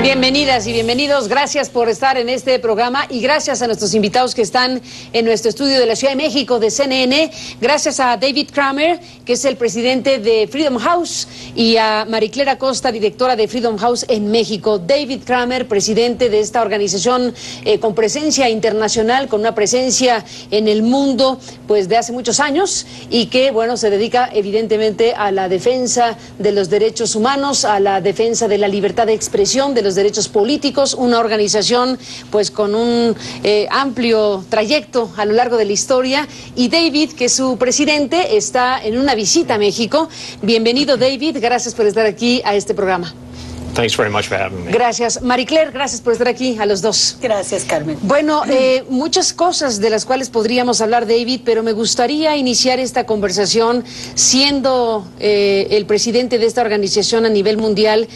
Bienvenidas y bienvenidos, gracias por estar en este programa y gracias a nuestros invitados que están en nuestro estudio de la Ciudad de México de CNN, gracias a David Kramer, que es el presidente de Freedom House, y a Mariclera Costa, directora de Freedom House en México. David Kramer, presidente de esta organización con presencia internacional, con una presencia en el mundo pues de hace muchos años y que, bueno, se dedica evidentemente a la defensa de los derechos humanos, a la defensa de la libertad de expresión, de los derechos políticos, una organización pues con un amplio trayecto a lo largo de la historia. Y David, que es su presidente, está en una visita a México. Bienvenido, David, gracias por estar aquí a este programa. Thanks very much for having me. Gracias. Maricler, gracias por estar aquí, a los dos. Gracias, Carmen. Bueno, muchas cosas de las cuales podríamos hablar, David, pero me gustaría iniciar esta conversación siendo el presidente de esta organización a nivel mundial,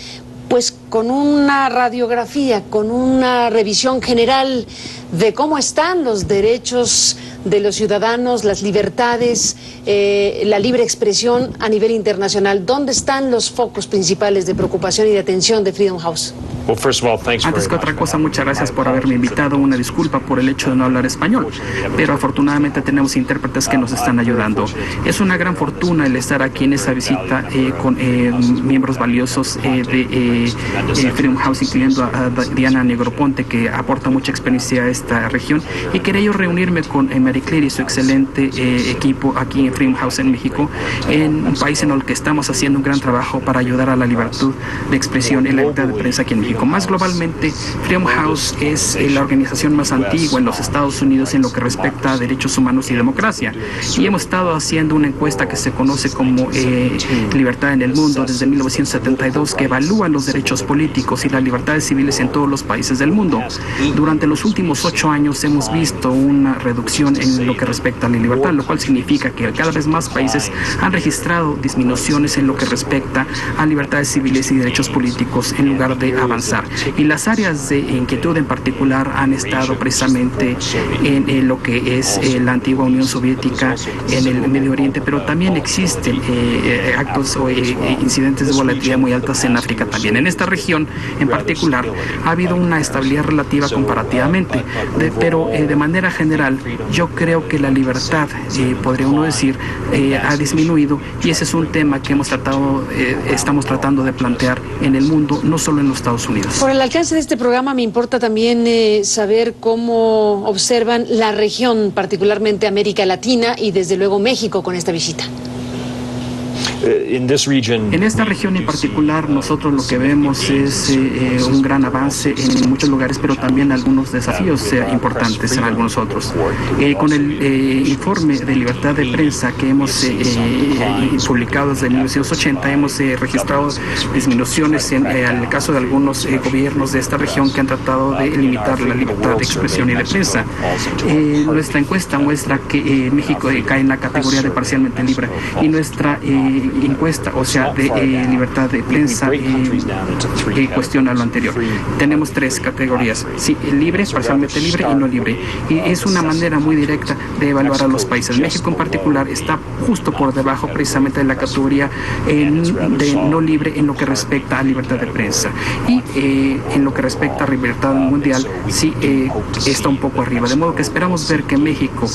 pues con una radiografía, con una revisión general de cómo están los derechos de los ciudadanos, las libertades, la libre expresión a nivel internacional. ¿Dónde están los focos principales de preocupación y de atención de Freedom House? Antes que otra cosa, muchas gracias por haberme invitado. Una disculpa por el hecho de no hablar español, pero afortunadamente tenemos intérpretes que nos están ayudando. Es una gran fortuna el estar aquí en esa visita con miembros valiosos de Freedom House, incluyendo a Diana Negroponte, que aporta mucha experiencia a esta región, y quería yo reunirme con Maricler y su excelente equipo aquí en Freedom House en México, en un país en el que estamos haciendo un gran trabajo para ayudar a la libertad de expresión y la libertad de prensa aquí en México. Más globalmente, Freedom House es la organización más antigua en los Estados Unidos en lo que respecta a derechos humanos y democracia, y hemos estado haciendo una encuesta que se conoce como Libertad en el Mundo desde 1972, que evalúa los derechos políticos y las libertades civiles en todos los países del mundo. Durante los últimos 8 años hemos visto una reducción en lo que respecta a la libertad, lo cual significa que cada vez más países han registrado disminuciones en lo que respecta a libertades civiles y derechos políticos en lugar de avanzar. Y las áreas de inquietud en particular han estado precisamente en lo que es la antigua Unión Soviética, en el Medio Oriente, pero también existen actos o incidentes de volatilidad muy altas en África también. En esta región en particular ha habido una estabilidad relativa comparativamente, pero de manera general yo creo que la libertad, podría uno decir, ha disminuido, y ese es un tema que estamos tratando de plantear en el mundo, no solo en los Estados Unidos. Por el alcance de este programa me importa también saber cómo observan la región, particularmente América Latina y desde luego México con esta visita. En esta región en particular nosotros lo que vemos es un gran avance en muchos lugares, pero también algunos desafíos importantes en algunos otros. Con el informe de libertad de prensa que hemos publicado desde 1980, hemos registrado disminuciones en el caso de algunos gobiernos de esta región que han tratado de limitar la libertad de expresión y de prensa. Nuestra encuesta muestra que México cae en la categoría de parcialmente libre, y nuestra encuesta, o sea, de libertad de prensa, cuestiona lo anterior. Tenemos 3 categorías: sí, libre, parcialmente libre y no libre. Y es una manera muy directa de evaluar a los países. México en particular está justo por debajo precisamente de la categoría de no libre en lo que respecta a libertad de prensa. Y en lo que respecta a libertad mundial, sí está un poco arriba. De modo que esperamos ver que México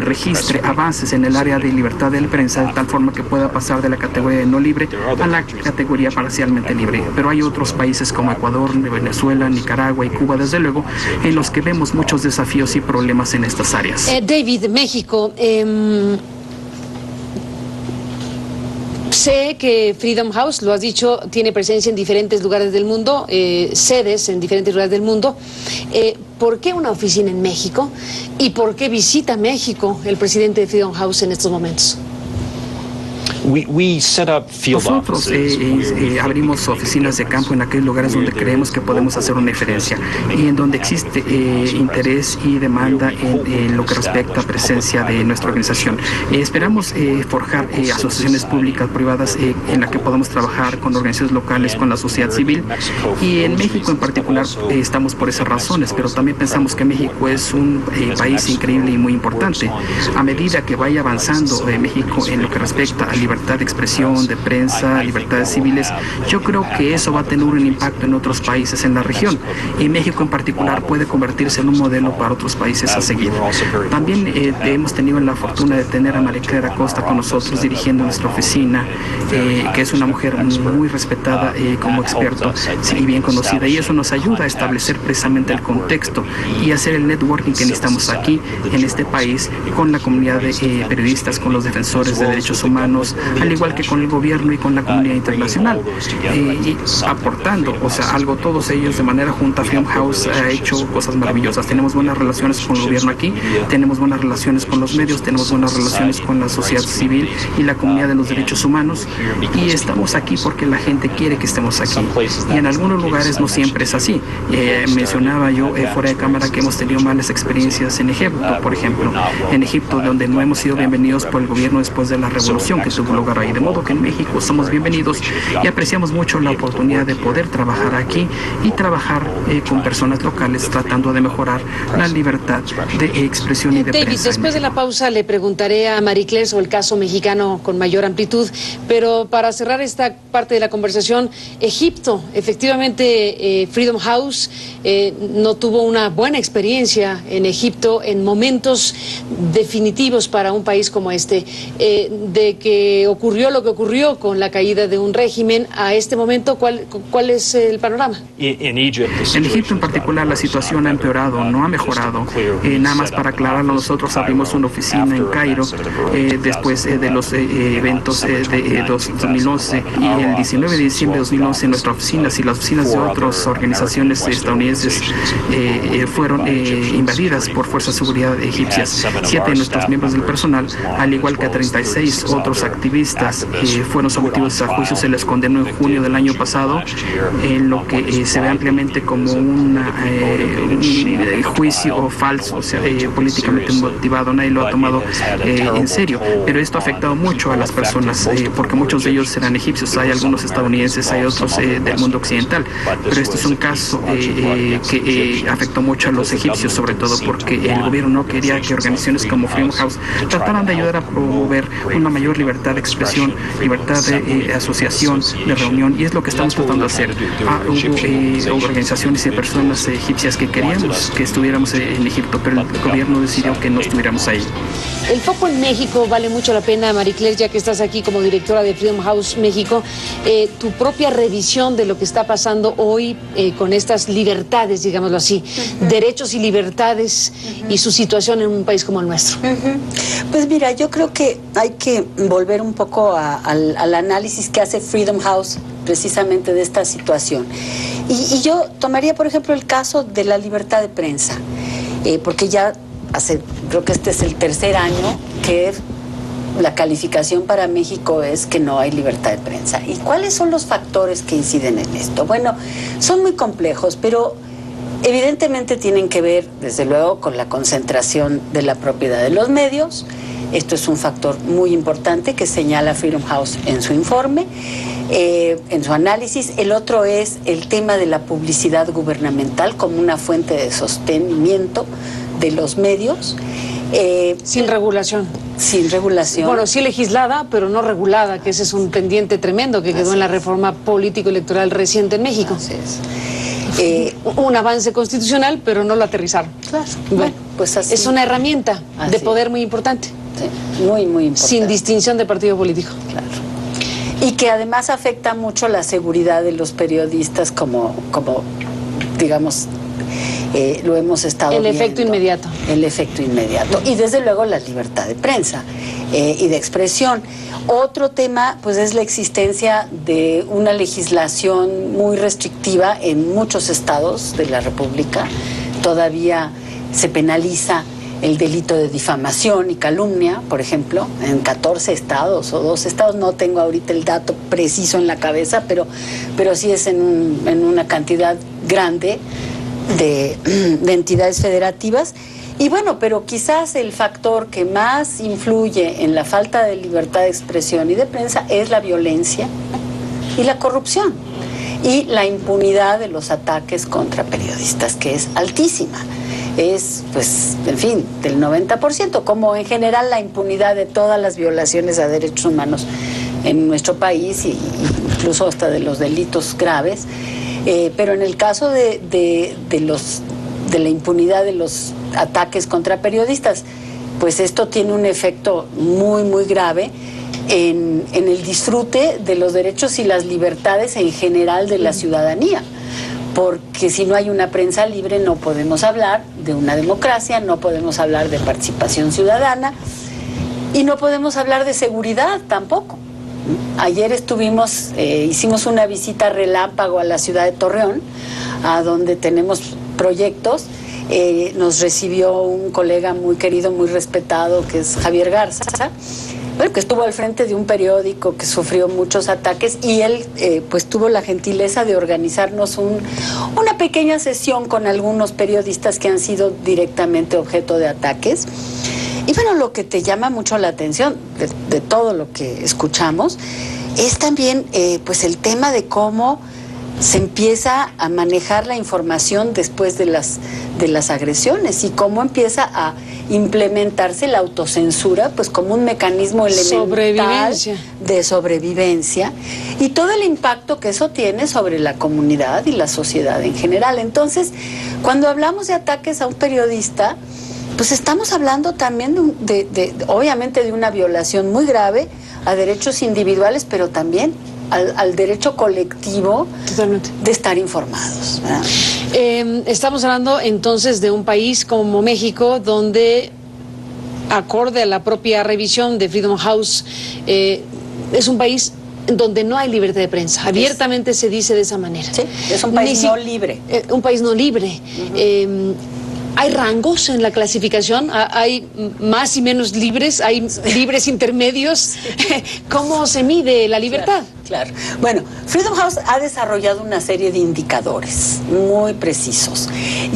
registre avances en el área de libertad de prensa, de tal forma que pueda pasar de la categoría de no libre a la categoría parcialmente libre. Pero hay otros países como Ecuador, Venezuela, Nicaragua y Cuba, desde luego, en los que vemos muchos desafíos y problemas en estas áreas. David, México, sé que Freedom House, lo has dicho, tiene presencia en diferentes lugares del mundo, sedes en diferentes lugares del mundo. ¿Por qué una oficina en México? ¿Y por qué visita México el presidente de Freedom House en estos momentos? Nosotros abrimos oficinas de campo en aquellos lugares donde creemos que podemos hacer una diferencia y en donde existe interés y demanda en lo que respecta a presencia de nuestra organización. Esperamos forjar asociaciones públicas, privadas, en las que podamos trabajar con organizaciones locales, con la sociedad civil, y en México en particular estamos por esas razones, pero también pensamos que México es un país increíble y muy importante. A medida que vaya avanzando México en lo que respecta a libertad libertad de expresión, de prensa, libertades civiles, yo creo que eso va a tener un impacto en otros países en la región. Y México en particular puede convertirse en un modelo para otros países a seguir. También hemos tenido la fortuna de tener a María Clara Acosta con nosotros dirigiendo nuestra oficina, que es una mujer muy respetada como experto y bien conocida, y eso nos ayuda a establecer precisamente el contexto y hacer el networking que necesitamos aquí en este país con la comunidad de periodistas, con los defensores de derechos humanos, al igual que con el gobierno y con la comunidad internacional, y aportando, o sea, algo, todos ellos de manera junta. Freedom House ha hecho cosas maravillosas. Tenemos buenas relaciones con el gobierno aquí, tenemos buenas relaciones con los medios, tenemos buenas relaciones con la sociedad civil y la comunidad de los derechos humanos, y estamos aquí porque la gente quiere que estemos aquí, y en algunos lugares no siempre es así. Mencionaba yo fuera de cámara que hemos tenido malas experiencias en Egipto, por ejemplo, en Egipto, donde no hemos sido bienvenidos por el gobierno después de la revolución que tuvo lugar ahí, de modo que en México somos bienvenidos y apreciamos mucho la oportunidad de poder trabajar aquí y trabajar con personas locales tratando de mejorar la libertad de expresión y de David, prensa. Después de la pausa le preguntaré a Marie Claire sobre el caso mexicano con mayor amplitud, pero para cerrar esta parte de la conversación, Egipto, efectivamente Freedom House no tuvo una buena experiencia en Egipto en momentos definitivos para un país como este, de que ocurrió lo que ocurrió con la caída de un régimen a este momento. ¿Cuál es el panorama? En Egipto en particular la situación ha empeorado, no ha mejorado. Nada más para aclararlo, nosotros abrimos una oficina en Cairo después de los eventos de 2011, y el 19 de diciembre de 2011 nuestras oficinas y las oficinas de otras organizaciones estadounidenses fueron invadidas por fuerzas de seguridad egipcias. 7 de nuestros miembros del personal, al igual que a 36 otros activistas, fueron sometidos a juicio. Se les condenó en junio del año pasado, en lo que se ve ampliamente como un juicio falso, o sea, políticamente motivado. Nadie lo ha tomado en serio, pero esto ha afectado mucho a las personas, porque muchos de ellos eran egipcios. Hay algunos estadounidenses, hay otros del mundo occidental, pero este es un caso que afectó mucho a los egipcios, sobre todo porque el gobierno no quería que organizaciones como Freedom House trataran de ayudar a promover una mayor libertad de expresión, libertad de asociación, de reunión, y es lo que estamos tratando de hacer. Hubo organizaciones y personas egipcias que queríamos que estuviéramos en Egipto, pero el gobierno decidió que no estuviéramos ahí. El foco en México vale mucho la pena, Marie Claire, ya que estás aquí como directora de Freedom House México, tu propia revisión de lo que está pasando hoy con estas libertades, digámoslo así, derechos y libertades y su situación en un país como el nuestro. Pues mira, yo creo que hay que volver un poco al análisis que hace Freedom House precisamente de esta situación. Y yo tomaría, por ejemplo, el caso de la libertad de prensa, porque ya creo que este es el tercer año que la calificación para México es que no hay libertad de prensa. ¿Y cuáles son los factores que inciden en esto? Bueno, son muy complejos, pero evidentemente tienen que ver, desde luego, con la concentración de la propiedad de los medios. Esto es un factor muy importante que señala Freedom House en su informe, en su análisis. El otro es el tema de la publicidad gubernamental como una fuente de sostenimiento de los medios. Sin regulación. Sin regulación. Bueno, sí legislada, pero no regulada, que ese es un pendiente tremendo que quedó en la reforma político-electoral reciente en México. Así es. Un avance constitucional, pero no lo aterrizaron. Claro. Bueno, pues así. Es una herramienta de poder muy importante. Sí, muy, muy importante. Sin distinción de partido político. Claro. Y que además afecta mucho la seguridad de los periodistas como digamos, lo hemos estado viendo. El efecto inmediato. El efecto inmediato. Y desde luego la libertad de prensa y de expresión. Otro tema, pues, es la existencia de una legislación muy restrictiva en muchos estados de la República. Todavía se penaliza el delito de difamación y calumnia, por ejemplo, en 14 estados o 12 estados. No tengo ahorita el dato preciso en la cabeza, pero sí es en una cantidad grande de entidades federativas. Y bueno, pero quizás el factor que más influye en la falta de libertad de expresión y de prensa es la violencia y la corrupción y la impunidad de los ataques contra periodistas, que es altísima. Es, pues, en fin, del 90%, como en general la impunidad de todas las violaciones a derechos humanos en nuestro país, y incluso hasta de los delitos graves. Pero en el caso de la impunidad de los ataques contra periodistas, pues esto tiene un efecto muy, muy grave en el disfrute de los derechos y las libertades en general de la ciudadanía. Porque si no hay una prensa libre no podemos hablar de una democracia, no podemos hablar de participación ciudadana y no podemos hablar de seguridad tampoco. Ayer hicimos una visita relámpago a la ciudad de Torreón, a donde tenemos proyectos. Nos recibió un colega muy querido, muy respetado, que es Javier Garza, que estuvo al frente de un periódico que sufrió muchos ataques, y él pues tuvo la gentileza de organizarnos una pequeña sesión con algunos periodistas que han sido directamente objeto de ataques. Y bueno, lo que te llama mucho la atención de todo lo que escuchamos es también pues el tema de cómo se empieza a manejar la información después de las agresiones y cómo empieza a implementarse la autocensura pues como un mecanismo elemental de sobrevivencia y todo el impacto que eso tiene sobre la comunidad y la sociedad en general. Entonces, cuando hablamos de ataques a un periodista, pues estamos hablando también obviamente de una violación muy grave a derechos individuales, pero también al derecho colectivo. Totalmente. De estar informados, ¿verdad? Estamos hablando entonces de un país como México, donde, acorde a la propia revisión de Freedom House, es un país donde no hay libertad de prensa. Abiertamente se dice de esa manera. Sí, es un país no libre. Un país no libre. ¿Hay rangos en la clasificación? ¿Hay más y menos libres? ¿Hay libres intermedios? ¿Cómo se mide la libertad? Claro. Bueno, Freedom House ha desarrollado una serie de indicadores muy precisos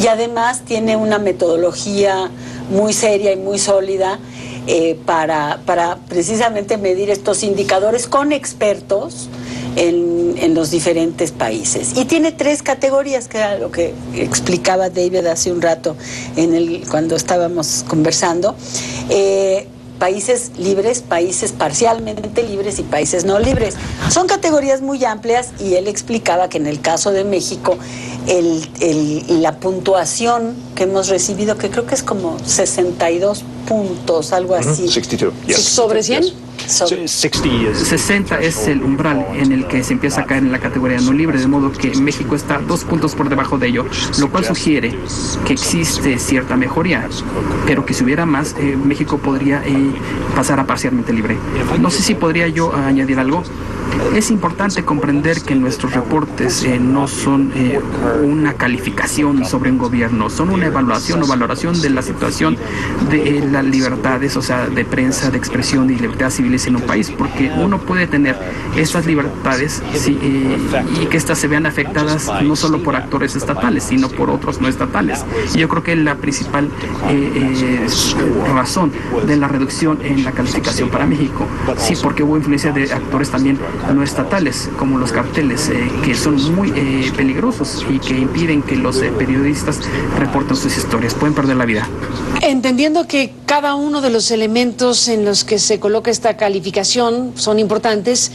y además tiene una metodología muy seria y muy sólida para precisamente medir estos indicadores con expertos en los diferentes países. Y tiene 3 categorías, que era lo que explicaba David hace un rato cuando estábamos conversando. Países libres, países parcialmente libres y países no libres. Son categorías muy amplias y él explicaba que en el caso de México la puntuación que hemos recibido, que creo que es como 62 puntos, algo así. 62. Yes. ¿Sobre 100? Yes. 60 es el umbral en el que se empieza a caer en la categoría no libre, de modo que México está 2 puntos por debajo de ello, lo cual sugiere que existe cierta mejoría, pero que si hubiera más, México podría pasar a parcialmente libre. No sé si podría yo añadir algo. Es importante comprender que nuestros reportes no son una calificación sobre un gobierno, son una evaluación o valoración de la situación de las libertades, o sea, de prensa, de expresión y libertades civiles en un país, porque uno puede tener estas libertades y que estas se vean afectadas no solo por actores estatales, sino por otros no estatales. Y yo creo que la principal razón de la reducción en la calificación para México, sí, porque hubo influencia de actores también no estatales, como los carteles, que son muy peligrosos y que impiden que los periodistas reporten sus historias. Pueden perder la vida. Entendiendo que cada uno de los elementos en los que se coloca esta calificación son importantes,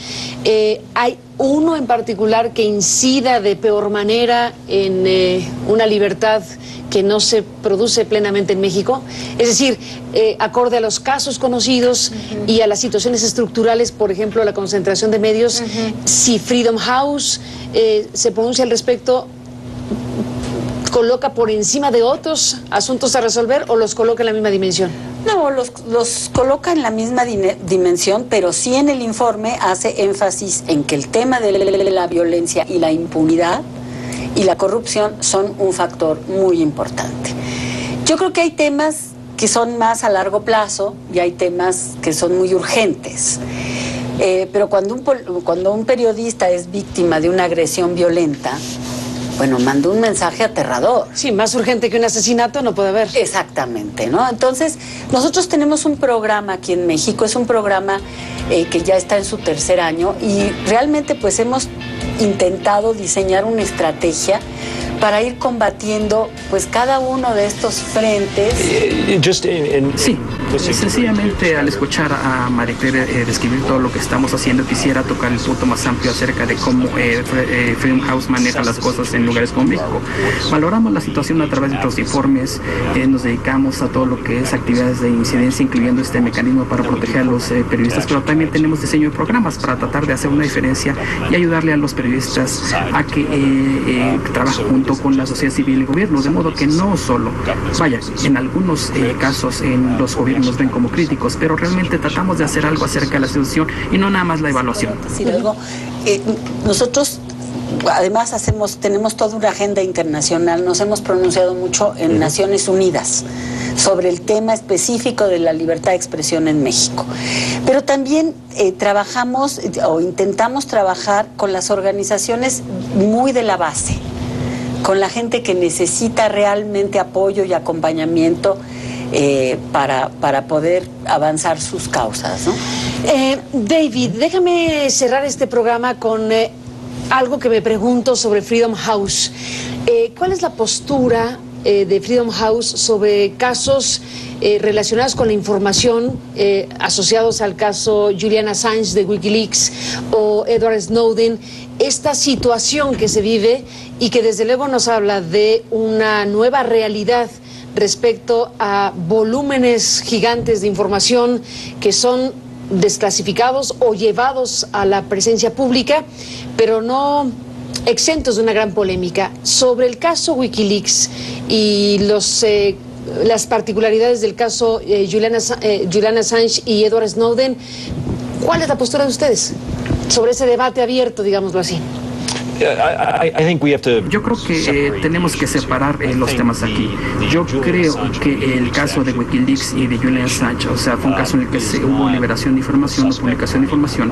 ¿hay uno en particular que incida de peor manera en una libertad que no se produce plenamente en México? Es decir, acorde a los casos conocidos y a las situaciones estructurales, por ejemplo, la concentración de medios, si Freedom House se pronuncia al respecto, ¿coloca por encima de otros asuntos a resolver o los coloca en la misma dimensión? No, los coloca en la misma dimensión, pero sí en el informe hace énfasis en que el tema de la violencia y la impunidad y la corrupción son un factor muy importante. Yo creo que hay temas que son más a largo plazo y hay temas que son muy urgentes. Pero cuando un periodista es víctima de una agresión violenta, bueno, mandó un mensaje aterrador. Sí, más urgente que un asesinato no puede haber. Exactamente, ¿no? Entonces, nosotros tenemos un programa aquí en México, es un programa que ya está en su 3er año y realmente pues hemos intentado diseñar una estrategia para ir combatiendo pues cada uno de estos frentes. Sí, Sencillamente, al escuchar a María Claire describir todo lo que estamos haciendo, quisiera tocar el punto más amplio acerca de cómo Freedom House maneja las cosas en lugares como México. Valoramos la situación a través de nuestros informes, nos dedicamos a todo lo que es actividades de incidencia, incluyendo este mecanismo para proteger a los periodistas, pero también tenemos diseño de programas para tratar de hacer una diferencia y ayudarle a los periodistas a que trabajen junto con la sociedad civil y el gobierno, de modo que no solo, en algunos casos los gobiernos nos ven como críticos, pero realmente tratamos de hacer algo acerca de la situación y no nada más la evaluación. Nosotros además tenemos toda una agenda internacional, nos hemos pronunciado mucho en Naciones Unidas sobre el tema específico de la libertad de expresión en México. Pero también trabajamos o intentamos trabajar con las organizaciones muy de la base, con la gente que necesita realmente apoyo y acompañamiento para poder avanzar sus causas, ¿no? David, déjame cerrar este programa con algo que me pregunto sobre Freedom House. ¿Cuál es la postura de Freedom House sobre casos relacionados con la información asociados al caso Julian Assange de Wikileaks o Edward Snowden? Esta situación que se vive y que desde luego nos habla de una nueva realidad respecto a volúmenes gigantes de información que son desclasificados o llevados a la presencia pública, pero no exentos de una gran polémica. Sobre el caso Wikileaks y las particularidades del caso Julian Assange y Edward Snowden, ¿cuál es la postura de ustedes sobre ese debate abierto, digámoslo así? Yo creo que tenemos que separar los temas aquí. Yo creo que el caso de Wikileaks y de Julian Assange, o sea, fue un caso en el que hubo liberación de información o publicación de información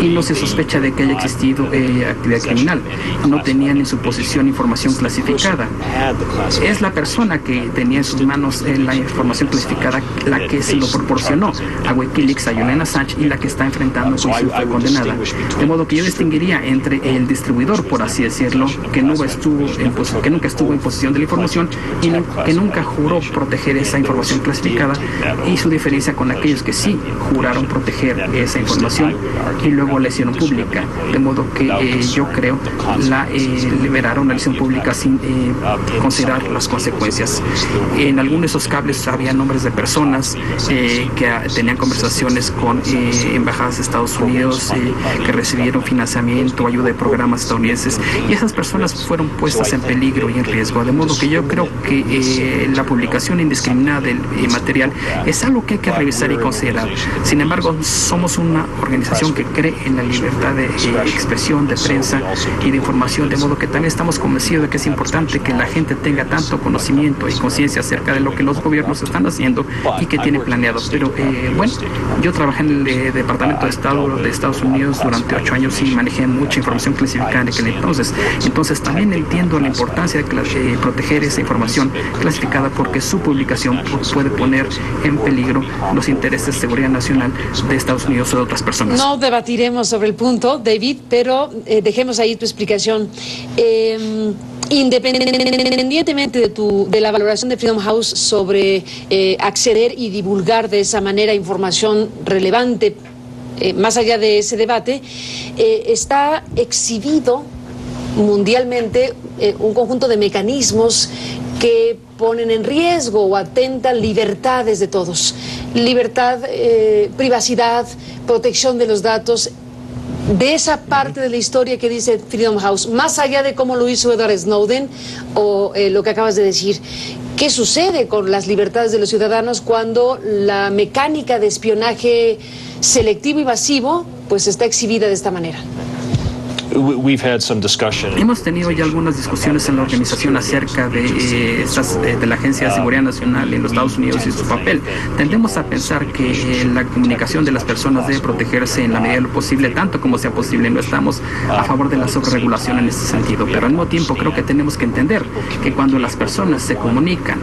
y no se sospecha de que haya existido actividad criminal. No tenían en su posesión información clasificada. Es la persona que tenía en sus manos la información clasificada la que se lo proporcionó a Wikileaks, a Julian Assange, y la que está enfrentando juicio y fue condenada. De modo que yo distinguiría entre el distribuidor, por así decirlo, que nunca estuvo en posesión de la información y que nunca juró proteger esa información clasificada, y su diferencia con aquellos que sí juraron proteger esa información y luego la hicieron pública. De modo que yo creo la liberaron, la hicieron pública sin considerar las consecuencias. En algunos de esos cables había nombres de personas que tenían conversaciones con embajadas de Estados Unidos, que recibieron financiamiento o ayuda de programas estadounidenses, y esas personas fueron puestas en peligro y en riesgo. De modo que yo creo que la publicación indiscriminada del material es algo que hay que revisar y considerar. Sin embargo, somos una organización que cree en la libertad de expresión, de prensa y de información, de modo que también estamos convencidos de que es importante que la gente tenga tanto conocimiento y conciencia acerca de lo que los gobiernos están haciendo y que tienen planeado. Pero yo trabajé en el Departamento de Estado de Estados Unidos durante 8 años y manejé mucha información clasificada en aquel entonces también entiendo la importancia de proteger esa información clasificada, porque su publicación puede poner en peligro los intereses de seguridad nacional de Estados Unidos o de otras personas. No debatiremos sobre el punto, David, pero dejemos ahí tu explicación. Independientemente de la valoración de Freedom House sobre acceder y divulgar de esa manera información relevante, más allá de ese debate, está exhibido mundialmente un conjunto de mecanismos que ponen en riesgo o atentan libertades de todos. Libertad, privacidad, protección de los datos. De esa parte de la historia que dice Freedom House, más allá de cómo lo hizo Edward Snowden o lo que acabas de decir, ¿qué sucede con las libertades de los ciudadanos cuando la mecánica de espionaje selectivo y masivo pues está exhibida de esta manera? Hemos tenido ya algunas discusiones en la organización acerca de la Agencia de Seguridad Nacional en los Estados Unidos y su papel. Tendemos a pensar que la comunicación de las personas debe protegerse en la medida de lo posible, tanto como sea posible. No estamos a favor de la sobreregulación en este sentido, pero al mismo tiempo creo que tenemos que entender que cuando las personas se comunican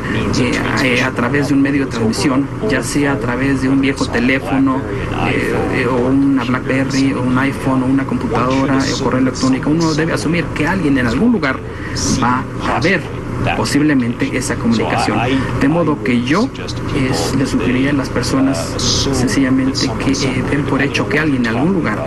a través de un medio de transmisión, ya sea a través de un viejo teléfono o una BlackBerry o un iPhone o una computadora o correo electrónico, uno debe asumir que alguien en algún lugar va a ver posiblemente esa comunicación. De modo que yo le sugeriría a las personas sencillamente que den por hecho que alguien en algún lugar,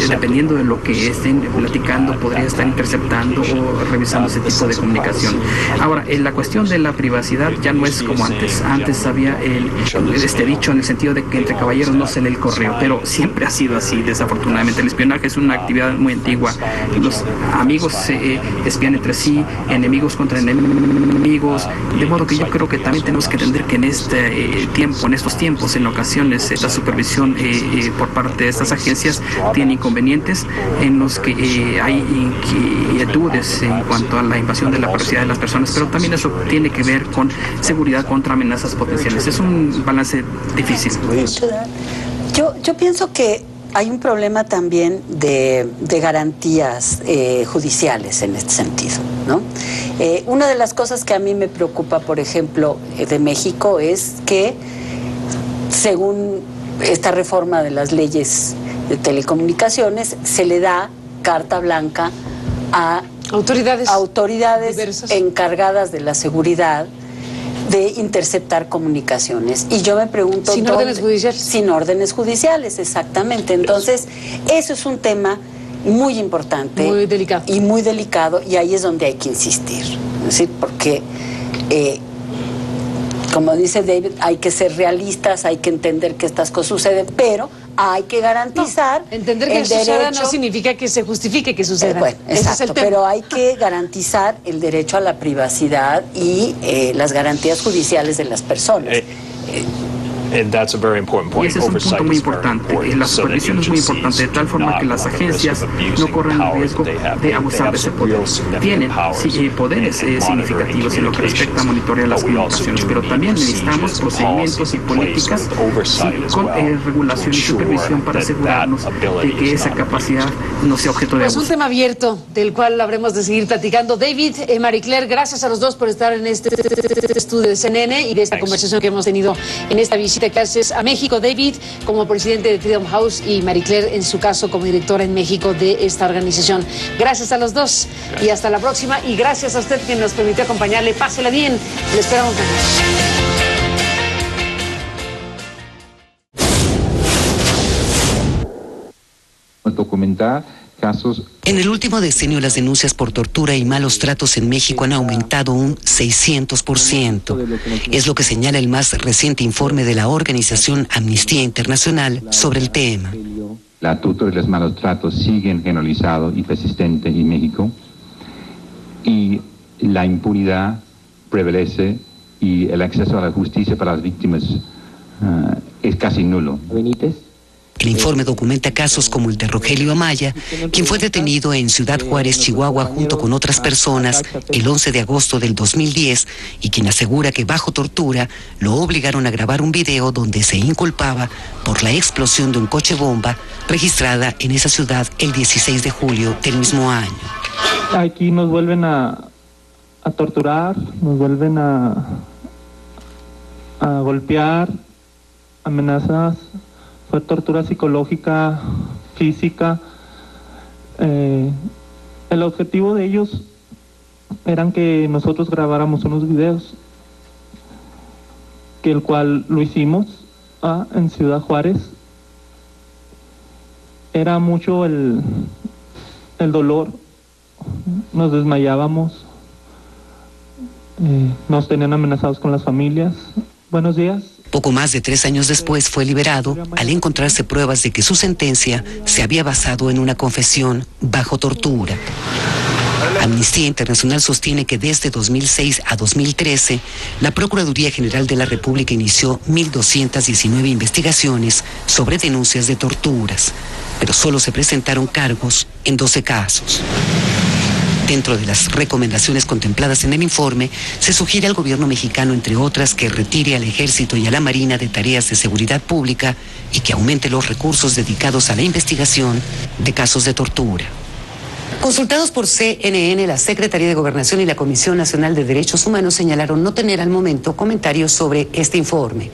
dependiendo de lo que estén platicando, podría estar interceptando o revisando ese tipo de comunicación. Ahora, la cuestión de la privacidad ya no es como antes. Antes había este dicho en el sentido de que entre caballeros no se lee el correo, pero siempre ha sido así, desafortunadamente. El espionaje es una actividad muy antigua. Los amigos se espían entre sí, enemigos contra enemigos, de modo que yo creo que también tenemos que entender que en estos tiempos, en ocasiones, esta supervisión por parte de estas agencias tiene inconvenientes en los que hay inquietudes en cuanto a la invasión de la privacidad de las personas, pero también eso tiene que ver con seguridad contra amenazas potenciales. Es un balance difícil. Yo pienso que hay un problema también de garantías judiciales en este sentido, ¿no? Una de las cosas que a mí me preocupa, por ejemplo, de México es que, según esta reforma de las leyes de telecomunicaciones, se le da carta blanca a autoridades diversas, encargadas de la seguridad, de interceptar comunicaciones. Y yo me pregunto... Sin órdenes judiciales. Sin órdenes judiciales, exactamente. Entonces, eso es un tema muy importante. Muy delicado. Y muy delicado, y ahí es donde hay que insistir. Es decir, porque, como dice David, hay que ser realistas, hay que entender que estas cosas suceden, pero hay que garantizar entender que suceda no significa que se justifique que suceda. Bueno, exacto, es el tema. Pero hay que garantizar el derecho a la privacidad y las garantías judiciales de las personas. Y ese es un punto muy importante. La supervisión es muy importante, de tal forma que las agencias no corren el riesgo de abusar de ese poder. Tienen poderes significativos en lo que respecta a monitorear las comunicaciones, pero también necesitamos procedimientos y políticas con regulación y supervisión para asegurarnos de que esa capacidad no sea objeto de abuso. Es un tema abierto del cual habremos de seguir platicando. David, Marie Claire, gracias a los dos por estar en este estudio de CNN y de esta conversación que hemos tenido en esta visita que haces a México. David como presidente de Freedom House y Marie Claire en su caso como directora en México de esta organización. Gracias a los dos y hasta la próxima, y gracias a usted que nos permitió acompañarle. Pásela bien, le esperamos mañana. Documentar casos. En el último decenio, las denuncias por tortura y malos tratos en México han aumentado un 600%. Es lo que señala el más reciente informe de la organización Amnistía Internacional sobre el tema. La tortura y los malos tratos siguen generalizados y persistentes en México, y la impunidad prevalece y el acceso a la justicia para las víctimas es casi nulo. El informe documenta casos como el de Rogelio Amaya, quien fue detenido en Ciudad Juárez, Chihuahua, junto con otras personas el 11 de agosto del 2010, y quien asegura que bajo tortura lo obligaron a grabar un video donde se inculpaba por la explosión de un coche bomba registrada en esa ciudad el 16 de julio del mismo año. Aquí nos vuelven a torturar, nos vuelven a golpear, amenazas. Fue tortura psicológica, física. El objetivo de ellos eran que nosotros grabáramos unos videos, que el cual lo hicimos en Ciudad Juárez. Era mucho el dolor, nos desmayábamos, nos tenían amenazados con las familias. Buenos días. Poco más de 3 años después fue liberado al encontrarse pruebas de que su sentencia se había basado en una confesión bajo tortura. Amnistía Internacional sostiene que desde 2006 a 2013, la Procuraduría General de la República inició 1.219 investigaciones sobre denuncias de torturas, pero solo se presentaron cargos en 12 casos. Dentro de las recomendaciones contempladas en el informe, se sugiere al gobierno mexicano, entre otras, que retire al Ejército y a la Marina de tareas de seguridad pública y que aumente los recursos dedicados a la investigación de casos de tortura. Consultados por CNN, la Secretaría de Gobernación y la Comisión Nacional de Derechos Humanos señalaron no tener al momento comentarios sobre este informe.